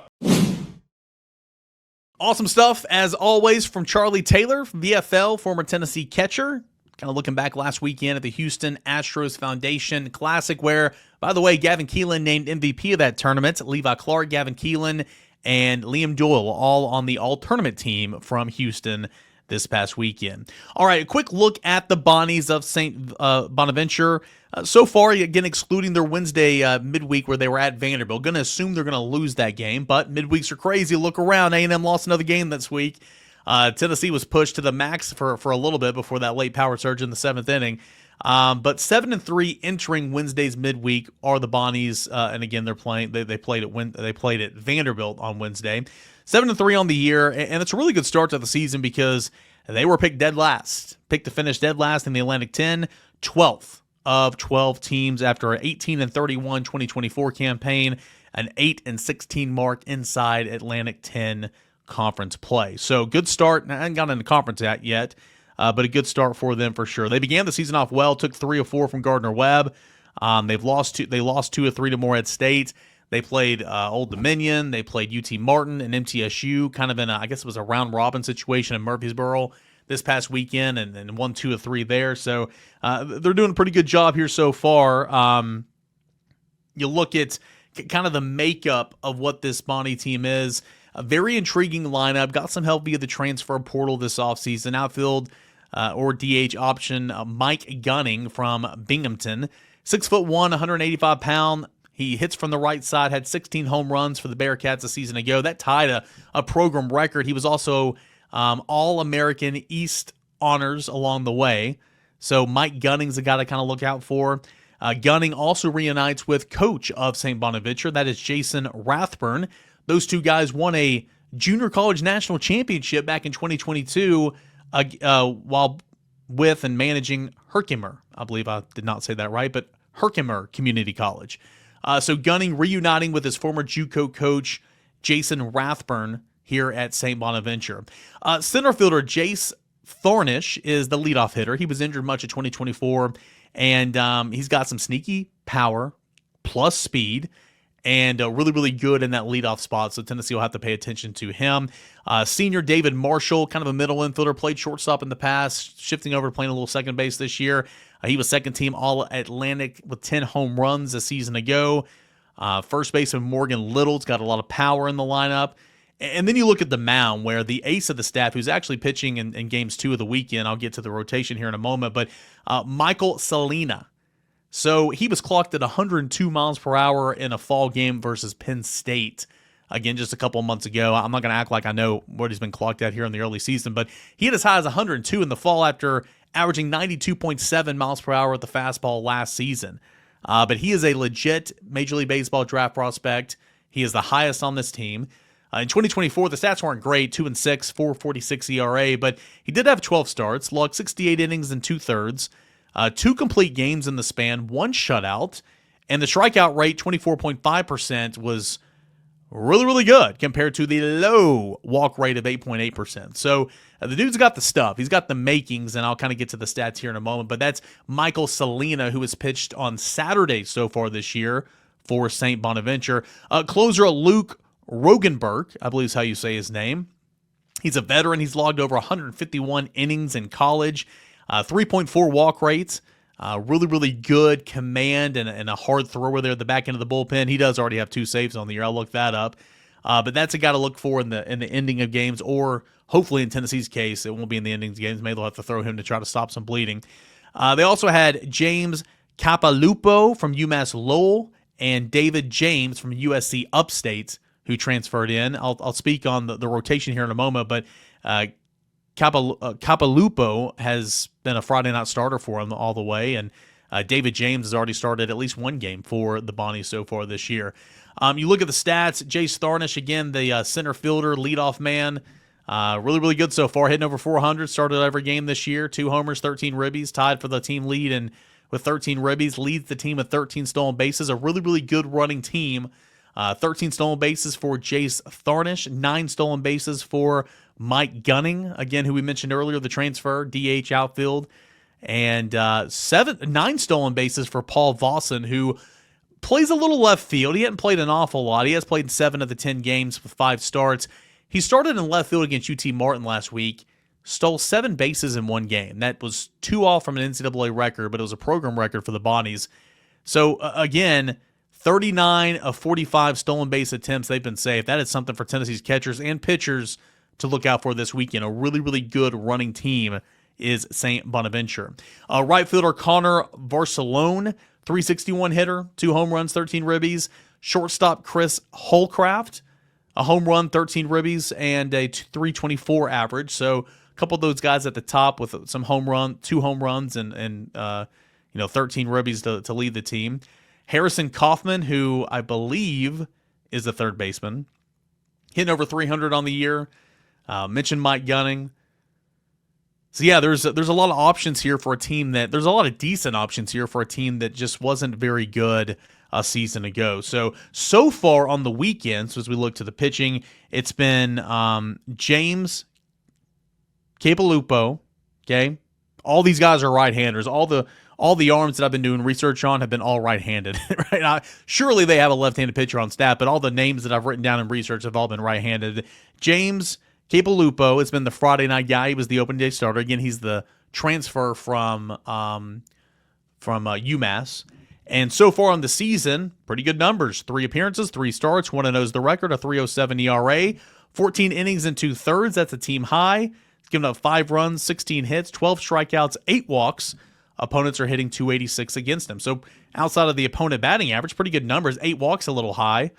Awesome stuff, as always, from Charlie Taylor, VFL, former Tennessee catcher. Kind of looking back last weekend at the Houston Astros Foundation Classic, where, by the way, Gavin Keelan named MVP of that tournament. Levi Clark, Gavin Keelan, and Liam Doyle all on the all-tournament team from Houston this past weekend. All right, a quick look at the Bonnies of St. Bonaventure. So far, again, excluding their Wednesday midweek where they were at Vanderbilt. Going to assume they're going to lose that game, but midweeks are crazy. Look around. A&M lost another game this week. Tennessee was pushed to the max for a little bit before that late power surge in the 7th inning. But 7-3 entering Wednesday's midweek are the Bonnies, and again they're playing. They played at Vanderbilt on Wednesday. 7-3 on the year, and it's a really good start to the season because they were picked to finish dead last in the Atlantic 10, 12th of 12 teams after an 18-31 2024 campaign, an 8-16 mark inside Atlantic 10 conference play. So good start. I haven't gotten into conference yet, but a good start for them for sure. They began the season off well, took 3 of 4 from Gardner-Webb. They lost 2 of 3 to Morehead State. They played Old Dominion. They played UT Martin and MTSU, kind of in I guess it was a round robin situation in Murfreesboro this past weekend, and won 2 of 3 there. So they're doing a pretty good job here so far. You look at kind of the makeup of what this Bonnie team is. A very intriguing lineup. Got some help via the transfer portal this offseason. Outfield or DH option, Mike Gunning from Binghamton. 6'1", 185-pound. He hits from the right side, had 16 home runs for the Bearcats a season ago. That tied a program record. He was also All-American East honors along the way. So Mike Gunning's a guy to kind of look out for. Gunning also reunites with coach of St. Bonaventure. That is Jason Rathburn. Those two guys won a junior college national championship back in 2022 while with and managing Herkimer. I believe I did not say that right, but Herkimer Community College. So Gunning reuniting with his former JUCO coach, Jason Rathburn, here at St. Bonaventure. Center fielder Jace Thornish is the leadoff hitter. He was injured much of 2024, and he's got some sneaky power plus speed, and really, really good in that leadoff spot, so Tennessee will have to pay attention to him. Senior David Marshall, kind of a middle infielder, played shortstop in the past, shifting over to playing a little second base this year. He was second-team All-Atlantic with 10 home runs a season ago. First baseman Morgan Little's got a lot of power in the lineup. And then you look at the mound, where the ace of the staff, who's actually pitching in games 2 of the weekend, I'll get to the rotation here in a moment, but Michael Salina. So he was clocked at 102 miles per hour in a fall game versus Penn State, again, just a couple of months ago. I'm not going to act like I know what he's been clocked at here in the early season, but he had as high as 102 in the fall after averaging 92.7 miles per hour at the fastball last season. But he is a legit Major League Baseball draft prospect. He is the highest on this team. In 2024, the stats weren't great, 2-6, 4.46 ERA, but he did have 12 starts, logged 68 innings and 2/3, 2 complete games in the span, 1 shutout, and the strikeout rate, 24.5%, was really, really good compared to the low walk rate of 8.8%. So the dude's got the stuff. He's got the makings, and I'll kind of get to the stats here in a moment. But that's Michael Salina, who has pitched on Saturday so far this year for St. Bonaventure. Closer Luke Rogenberg, I believe is how you say his name. He's a veteran. He's logged over 151 innings in college, 3.4 walk rates. Really, really good command and a hard thrower there at the back end of the bullpen. He does already have 2 saves on the year. I'll look that up. But that's a guy to look for in the ending of games, or hopefully in Tennessee's case, it won't be in the ending of games. Maybe they'll have to throw him to try to stop some bleeding. They also had James Capalupo from UMass Lowell and David James from USC Upstate, who transferred in. I'll speak on the rotation here in a moment, but Capalupo has been a Friday night starter for him all the way, and David James has already started at least one game for the Bonnies so far this year. You look at the stats, Jace Tharnish, again, the center fielder, leadoff man, really, really good so far, hitting over 400, started every game this year, 2 homers, 13 ribbies, tied for the team lead, and with 13 ribbies, leads the team with 13 stolen bases, a really, really good running team. 13 stolen bases for Jace Tharnish, 9 stolen bases for Mike Gunning, again, who we mentioned earlier, the transfer, DH outfield, and 9 stolen bases for Paul Vossen, who plays a little left field. He hasn't played an awful lot. He has played in 7 of the 10 games with 5 starts. He started in left field against UT Martin last week, stole 7 bases in one game. That was 2 off from an NCAA record, but it was a program record for the Bonnies. So, again, 39 of 45 stolen base attempts they've been saved. That is something for Tennessee's catchers and pitchers to look out for this weekend. A really, really good running team is St. Bonaventure. Right fielder Connor Varsalone, 361 hitter, 2 home runs, 13 ribbies. Shortstop Chris Holcraft, a home run, 13 ribbies, and a 324 average. So a couple of those guys at the top with some 2 home runs and 13 ribbies to lead the team. Harrison Kaufman, who I believe is the third baseman, hitting over 300 on the year. Mentioned Mike Gunning. So yeah, there's a lot of options here for a team there's a lot of decent options here for a team that just wasn't very good a season ago. So far on the weekends, as we look to the pitching, it's been James Capalupo. Okay, all these guys are right-handers. All the arms that I've been doing research on have been all right-handed. Right now, surely they have a left-handed pitcher on staff, but all the names that I've written down in research have all been right-handed. James Capalupo has been the Friday night guy. He was the open day starter. Again, he's the transfer from UMass. And so far on the season, pretty good numbers. 3 appearances, 3 starts, 1-0 is the record, a 3.07 ERA, 14 innings and 2/3. That's a team high. He's given up 5 runs, 16 hits, 12 strikeouts, 8 walks. Opponents are hitting .286 against him. So outside of the opponent batting average, pretty good numbers. 8 walks a little high,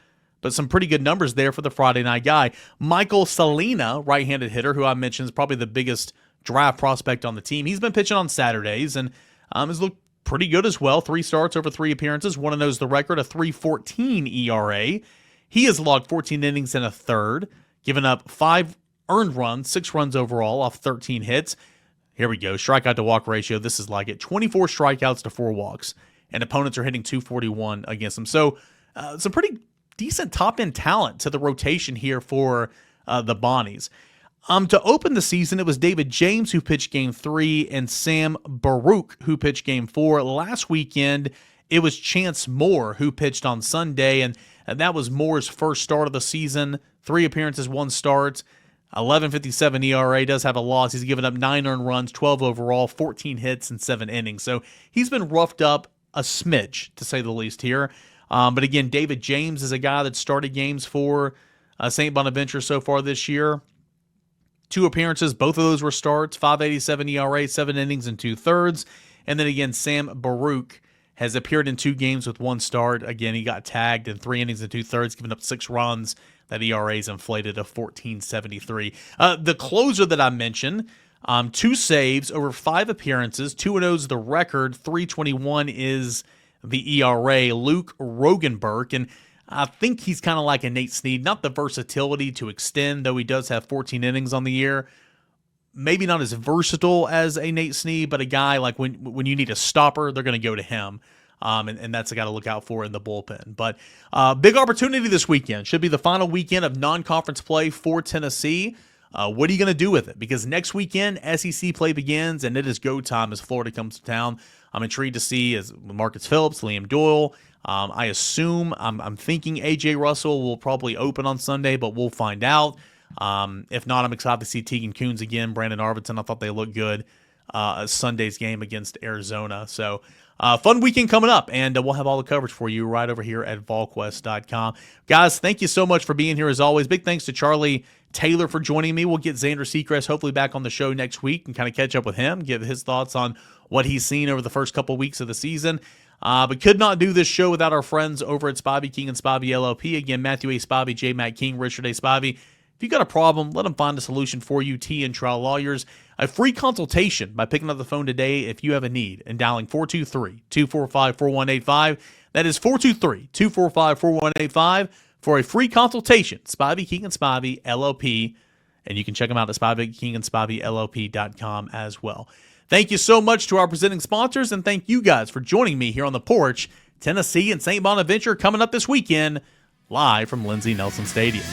but some pretty good numbers there for the Friday night guy. Michael Salina, right-handed hitter, who I mentioned is probably the biggest draft prospect on the team. He's been pitching on Saturdays and has looked pretty good as well. 3 starts over 3 appearances. 1-0 is the record, a 3.14 ERA. He has logged 14 innings and a third, given up 5 earned runs, 6 runs overall off 13 hits. Here we go. Strikeout to walk ratio. This is like it. 24 strikeouts to 4 walks. And opponents are hitting .241 against him. So some pretty decent top-end talent to the rotation here for the Bonnies. To open the season, it was David James who pitched Game 3 and Sam Baruch who pitched Game 4. Last weekend, it was Chance Moore who pitched on Sunday, and that was Moore's first start of the season. 3 appearances, 1 start. 11.57 ERA, does have a loss. He's given up 9 earned runs, 12 overall, 14 hits, and 7 innings. So he's been roughed up a smidge, to say the least here. But again, David James is a guy that started games for St. Bonaventure so far this year. 2 appearances, both of those were starts, 5.87 ERA, 7 innings and 2/3. And then again, Sam Baruch has appeared in 2 games with 1 start. Again, he got tagged in 3 innings and 2/3, giving up 6 runs. That ERA is inflated to 14.73. The closer that I mentioned, 2 saves over 5 appearances. 2-0 is the record. 3.21 is the ERA. Luke Rogenberg, and I think he's kind of like a Nate Snead. Not the versatility to extend, though he does have 14 innings on the year. Maybe not as versatile as a Nate Snead, but a guy like when you need a stopper, they're going to go to him. and that's a guy to look out for in the bullpen. But big opportunity this weekend. Should be the final weekend of non-conference play for Tennessee. What are you going to do with it? Because next weekend, SEC play begins, and it is go time as Florida comes to town. I'm intrigued to see as Marcus Phillips, Liam Doyle. I assume, I'm thinking A.J. Russell will probably open on Sunday, but we'll find out. If not, I'm excited to see Tegan Coons again, Brandon Arvidsson. I thought they looked good Sunday's game against Arizona. So fun weekend coming up, and we'll have all the coverage for you right over here at Volquest.com. Guys, thank you so much for being here as always. Big thanks to Charlie Taylor for joining me. We'll get Xander Seacrest hopefully back on the show next week and kind of catch up with him, give his thoughts on what he's seen over the first couple weeks of the season. But could not do this show without our friends over at Spivey King and Spivey LLP. Again, Matthew A. Spivey, J. Matt King, Richard A. Spivey. If you got a problem, let them find a solution for you. T&N Trial Lawyers. A free consultation by picking up the phone today if you have a need and dialing 423-245-4185. That is 423-245-4185 for a free consultation. Spivey King and Spivey LLP. And you can check them out at SpiveyKingandSpiveyLLP.com as well. Thank you so much to our presenting sponsors, and thank you guys for joining me here on the porch. Tennessee and St. Bonaventure coming up this weekend, live from Lindsey Nelson Stadium.